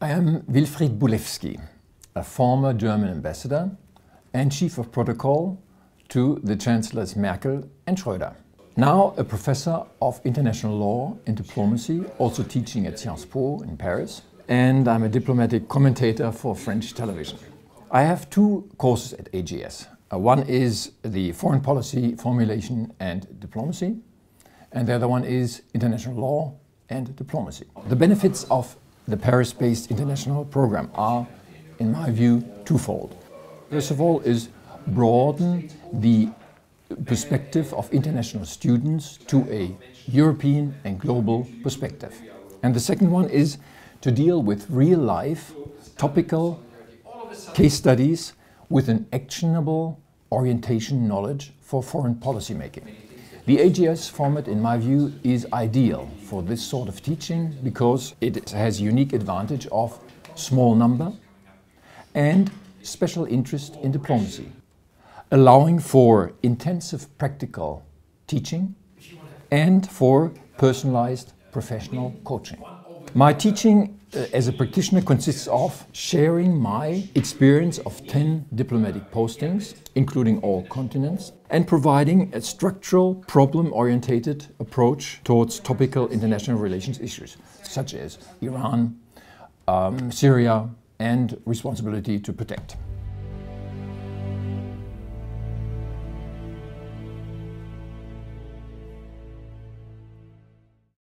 I am Wilfried Boulewski, a former German ambassador and chief of protocol to the Chancellors Merkel and Schröder. Now a professor of international law and diplomacy, also teaching at Sciences Po in Paris, and I'm a diplomatic commentator for French television. I have two courses at AGS. One is the foreign policy formulation and diplomacy, and the other one is international law and diplomacy. The benefits of the Paris-based international program are, in my view, twofold. First of all is broaden the perspective of international students to a European and global perspective. And the second one is to deal with real-life, topical case studies with an actionable orientation knowledge for foreign policy making. The AGS format, in my view, is ideal for this sort of teaching because it has unique advantage of small number and special interest in diplomacy, allowing for intensive practical teaching and for personalized professional coaching. My teaching as a practitioner consists of sharing my experience of 10 diplomatic postings, including all continents, and providing a structural, problem-oriented approach towards topical international relations issues, such as Iran, Syria, and responsibility to protect.